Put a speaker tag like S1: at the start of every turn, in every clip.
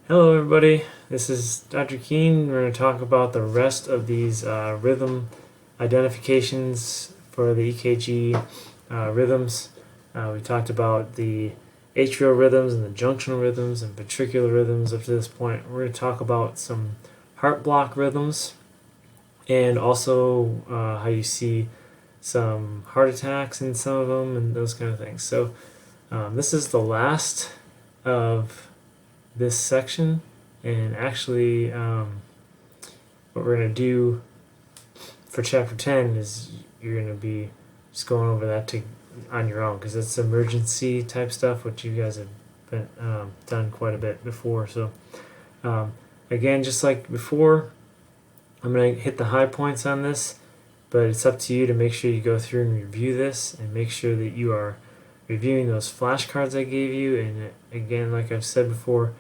S1: Hello everybody, this is Dr. Keen. We're going to talk about the rest of these rhythm identifications for the EKG rhythms. We talked about the atrial rhythms and the junctional rhythms and ventricular rhythms up to this point. We're going to talk about some heart block rhythms and also how you see some heart attacks in some of them and those kind of things. So this is the last of this section, and actually what we're going to do for chapter 10 is you're going to be just going over that on your own, because it's emergency type stuff which you guys have been done quite a bit before. So again, just like before, I'm going to hit the high points on this, but it's up to you to make sure you go through and review this and make sure that you are reviewing those flashcards I gave you. And again, like I've said before,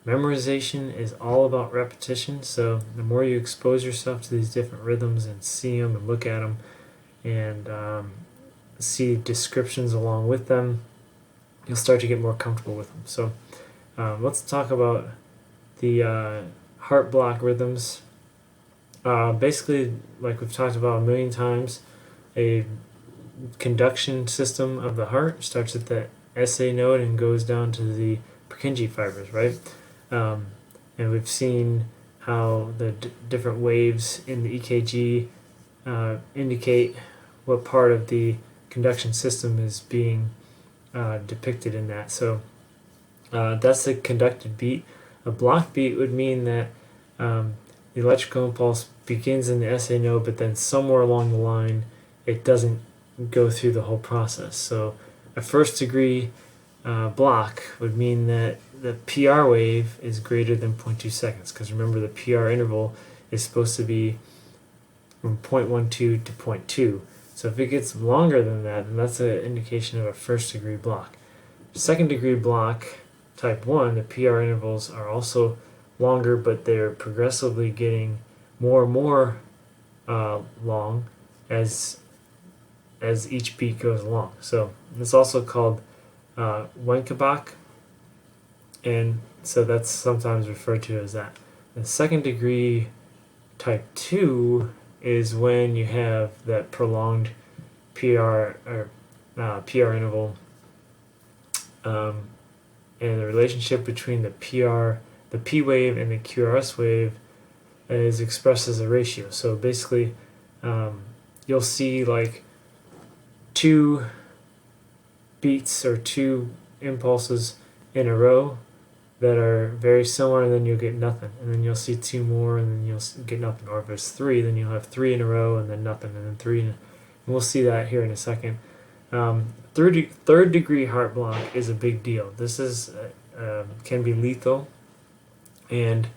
S1: memorization is all about repetition. So the more you expose yourself to these different rhythms and see them and look at them and see descriptions along with them, you'll start to get more comfortable with them. So let's talk about the heart block rhythms. Basically, like we've talked about a million times, a conduction system of the heart starts at the SA node and goes down to the Purkinje fibers, right? And we've seen how the different waves in the EKG indicate what part of the conduction system is being depicted in that. So that's the conducted beat. A block beat would mean that the electrical impulse begins in the SA node, but then somewhere along the line it doesn't go through the whole process. So a first degree block would mean that the PR wave is greater than 0.2 seconds, because remember the PR interval is supposed to be from 0.12 to 0.2. So if it gets longer than that, then that's an indication of a first degree block. Second degree block type 1, the PR intervals are also longer, but they're progressively getting more and more long as each beat goes along. So it's also called Wenkebach, and so that's sometimes referred to as that. The second degree type 2 is when you have that prolonged PR or PR interval, and the relationship between the P wave and the QRS wave is expressed as a ratio. So basically you'll see like two beats or two impulses in a row that are very similar, and then you'll get nothing, and then you'll see two more, and then you'll get nothing. Or if it's three, then you'll have three in a row and then nothing, and then three, and we'll see that here in a second. Third degree heart block is a big deal. This is can be lethal, and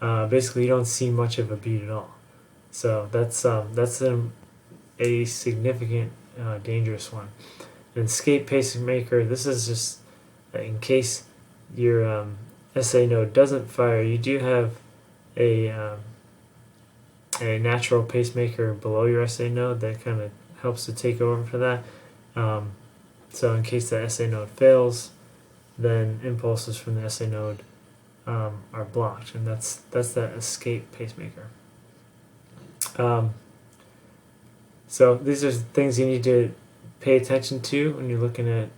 S1: basically you don't see much of a beat at all. So that's a significant dangerous one. An escape pacemaker, this is just in case your SA node doesn't fire, you do have a natural pacemaker below your SA node that kind of helps to take over for that. So in case the SA node fails, then impulses from the SA node are blocked, and that's that escape pacemaker. So these are things you need to pay attention to when you're looking at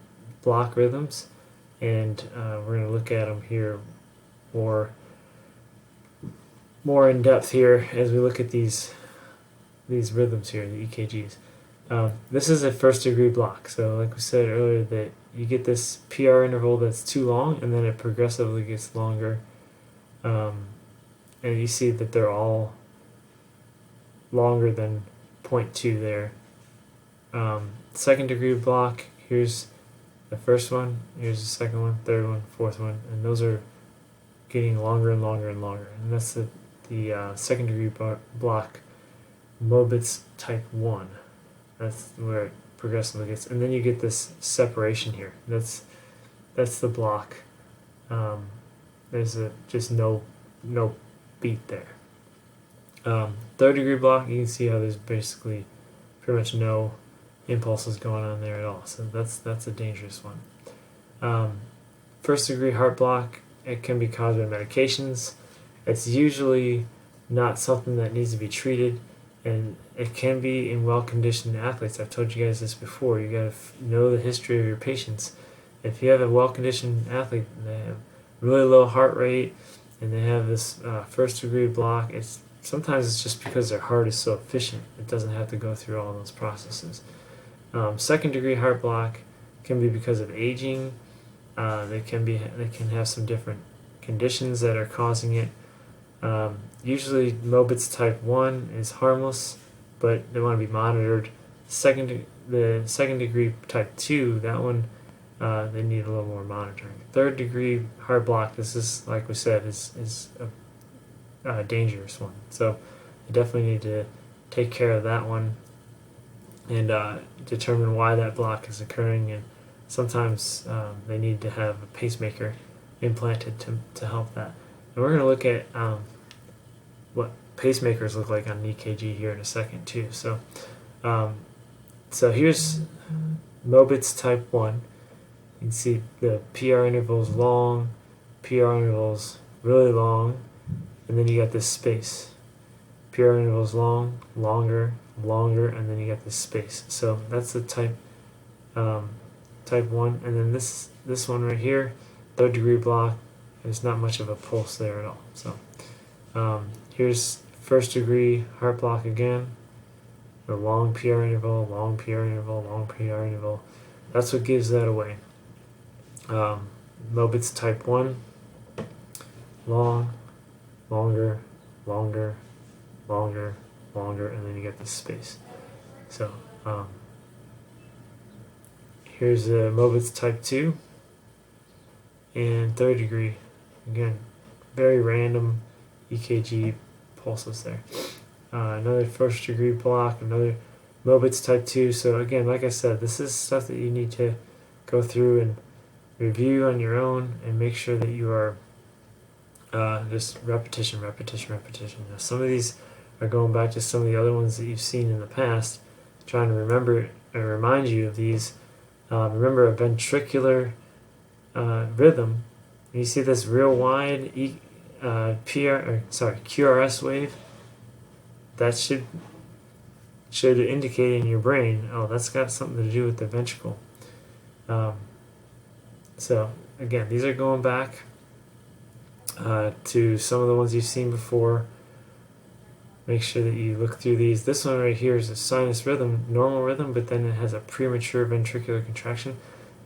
S1: block rhythms, and we're going to look at them here more in depth here as we look at these rhythms here, the EKGs. This is a first degree block. So like we said earlier, that you get this PR interval that's too long, and then it progressively gets longer, and you see that they're all longer than 0.2 there. Second degree block, here's the first one, here's the second one, third one, fourth one, and those are getting longer and longer and longer. And that's the second degree block, Mobitz type 1. That's where it progressively gets. And then you get this separation here. That's the block. There's just no beat there. Third degree block, you can see how there's basically pretty much no impulses going on there at all. So that's a dangerous one. First degree heart block it can be caused by medications. It's usually not something that needs to be treated, and it can be in well-conditioned athletes. I've told you guys this before. You got to know the history of your patients. If you have a well-conditioned athlete and they have really low heart rate and they have this first-degree block, sometimes it's just because their heart is so efficient. It doesn't have to go through all those processes. Second-degree heart block can be because of aging. They can have some different conditions that are causing it. Usually Mobitz type 1 is harmless, but they want to be monitored. The second degree type 2, that one they need a little more monitoring. Third degree heart block, this is, like we said, is a dangerous one. So you definitely need to take care of that one and determine why that block is occurring. And sometimes they need to have a pacemaker implanted to help that. And we're going to look at what pacemakers look like on an EKG here in a second too. So, so here's Mobitz type 1. You can see the PR intervals long, PR intervals really long, and then you got this space. PR intervals long, longer, longer, and then you got this space. So that's the type 1. And then this one right here, third degree block, there's not much of a pulse there at all. So here's first degree heart block again, a long PR interval, long PR interval, long PR interval. That's what gives that away. Mobitz type 1, long, longer, longer, longer, longer, and then you get this space. So here's the Mobitz type 2 and third degree. Again, very random EKG pulses there. Another first degree block, another Mobitz type 2. So again, like I said, this is stuff that you need to go through and review on your own and make sure that you are just repetition. Now, some of these are going back to some of the other ones that you've seen in the past, trying to remember and remind you of these. Remember a ventricular rhythm. You see this real wide QRS wave. That should indicate in your brain, oh, that's got something to do with the ventricle. So again, these are going back to some of the ones you've seen before. Make sure that you look through these. This one right here is a sinus rhythm, normal rhythm, but then it has a premature ventricular contraction.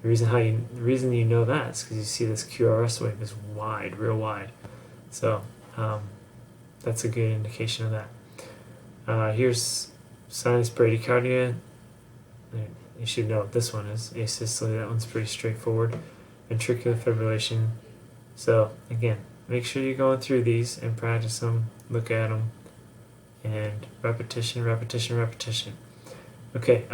S1: The reason you know that is because you see this QRS wave is wide, real wide. So that's a good indication of that. Here's sinus bradycardia. You should know what this one is. Asystole, that one's pretty straightforward. Ventricular fibrillation. So again, make sure you're going through these and practice them, look at them, and repetition. Okay,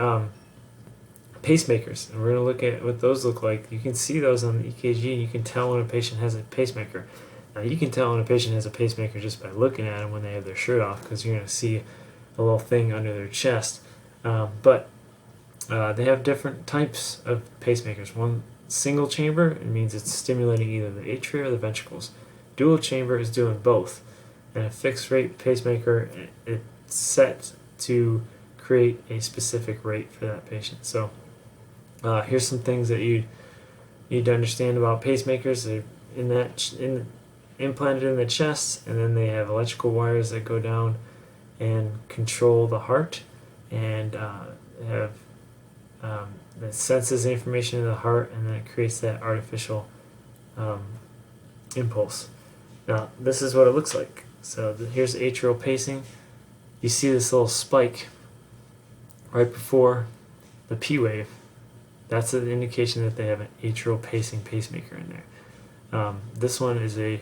S1: pacemakers, and we're going to look at what those look like. You can see those on the EKG, and you can tell when a patient has a pacemaker. Now, you can tell when a patient has a pacemaker just by looking at them when they have their shirt off, because you're going to see a little thing under their chest. But they have different types of pacemakers. One single chamber, it means it's stimulating either the atria or the ventricles. Dual chamber is doing both. And a fixed rate pacemaker, it's set to create a specific rate for that patient. So here's some things that you need to understand about pacemakers. They're implanted in the chest, and then they have electrical wires that go down and control the heart, and have that senses the information in the heart, and then it creates that artificial impulse. Now, this is what it looks like. So here's atrial pacing. You see this little spike right before the P wave. That's an indication that they have an atrial pacing pacemaker in there. This one is a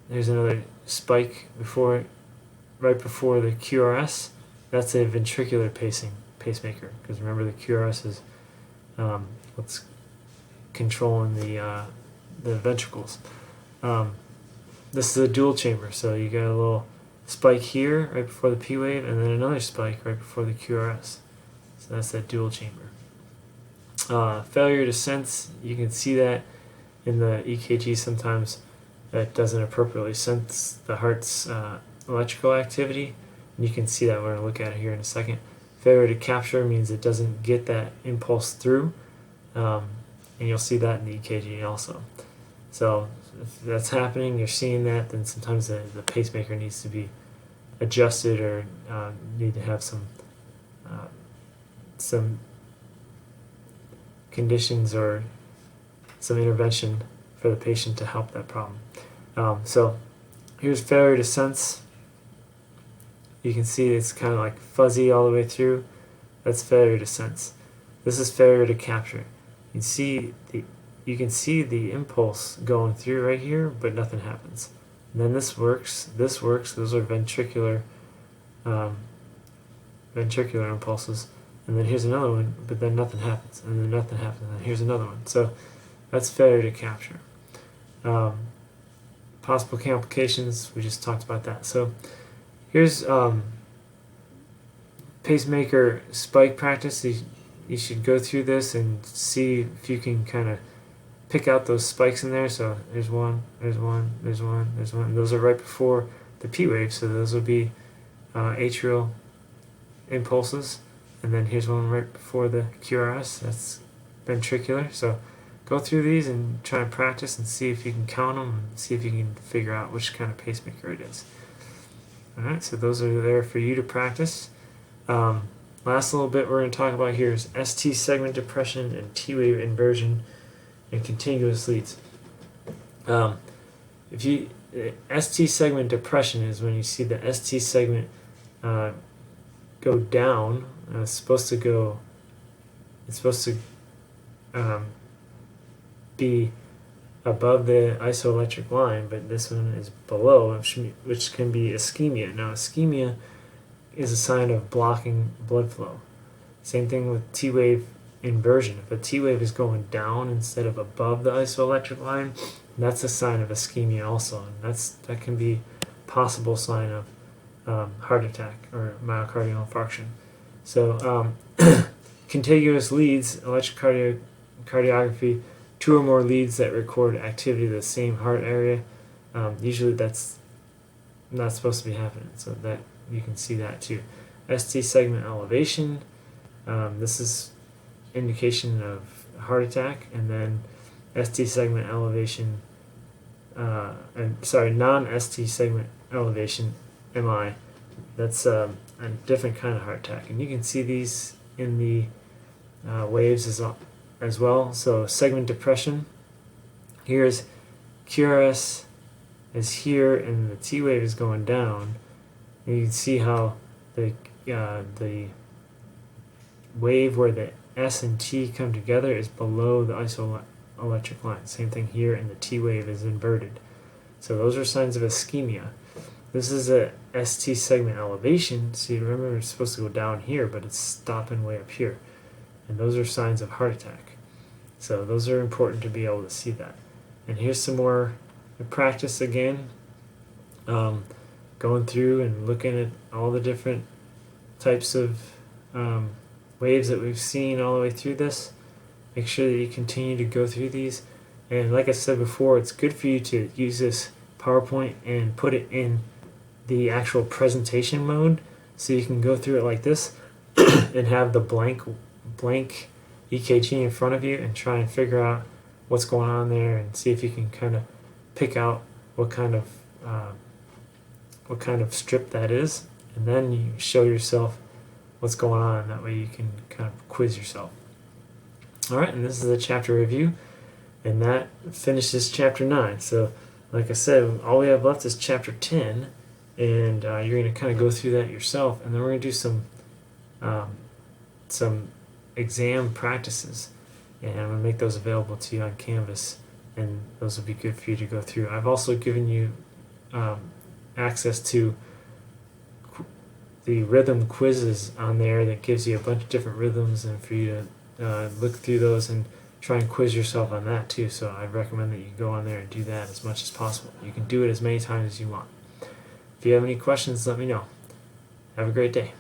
S1: there's another spike right before the QRS. That's a ventricular pacing pacemaker, because remember the QRS is what's controlling the ventricles. This is a dual chamber, so you got a little spike here right before the P wave, and then another spike right before the QRS. So that's that dual chamber. Failure to sense, you can see that in the EKG sometimes that doesn't appropriately sense the heart's electrical activity. And you can see that we're going to look at it here in a second. Failure to capture means it doesn't get that impulse through, and you'll see that in the EKG also. So if that's happening, you're seeing that, then sometimes the pacemaker needs to be adjusted or need to have some conditions or some intervention for the patient to help that problem. So here's failure to sense. You can see it's kind of like fuzzy all the way through. That's failure to sense. This is failure to capture. You can see the impulse going through right here, but nothing happens. And then this works. Those are ventricular impulses. And then here's another one, but then nothing happens. And then nothing happens. And then here's another one. So that's failure to capture. Possible complications, we just talked about that. So here's pacemaker spike practice. You should go through this and see if you can kind of pick out those spikes in there. So there's one, there's one, there's one, there's one. And those are right before the P wave, so those will be atrial impulses. And then here's one right before the QRS, that's ventricular. So go through these and try and practice and see if you can count them and see if you can figure out which kind of pacemaker it is. Alright, so those are there for you to practice. Last little bit we're going to talk about here is ST segment depression and T wave inversion and contiguous leads. ST segment depression is when you see the ST segment go down. It's supposed to be above the isoelectric line, but this one is below, which can be ischemia. Now, ischemia is a sign of blocking blood flow. Same thing with T-wave inversion. If a T-wave is going down instead of above the isoelectric line, that's a sign of ischemia also, and that can be a possible sign of heart attack or myocardial infarction. So contiguous leads, electrocardiography, 2 or more leads that record activity of the same heart area. Usually that's not supposed to be happening, so that you can see that too. ST segment elevation, this is indication of heart attack, and then ST segment elevation, non-ST segment elevation, MI, that's a different kind of heart attack. And you can see these in the waves as well. So segment depression, here's QRS is here and the T wave is going down. And you can see how the wave where the S and T come together is below the isoelectric line. Same thing here, and the T wave is inverted. So those are signs of ischemia. This is a ST segment elevation. So you remember it's supposed to go down here, but it's stopping way up here. And those are signs of heart attack. So those are important to be able to see that. And here's some more practice again. Going through and looking at all the different types of waves that we've seen all the way through this. Make sure that you continue to go through these. And like I said before, it's good for you to use this PowerPoint and put it in the actual presentation mode, so you can go through it like this and have the blank EKG in front of you and try and figure out what's going on there and see if you can kind of pick out what kind of strip that is, and then you show yourself what's going on. That way you can kind of quiz yourself. Alright, and this is a chapter review, and that finishes chapter 9. So like I said, all we have left is chapter 10, and you're going to kind of go through that yourself, and then we're going to do some exam practices, and I'm going to make those available to you on Canvas, and those will be good for you to go through. I've also given you access to the rhythm quizzes on there that gives you a bunch of different rhythms, and for you to look through those and try and quiz yourself on that too. So I recommend that you go on there and do that as much as possible. You can do it as many times as you want. If you have any questions, let me know. Have a great day.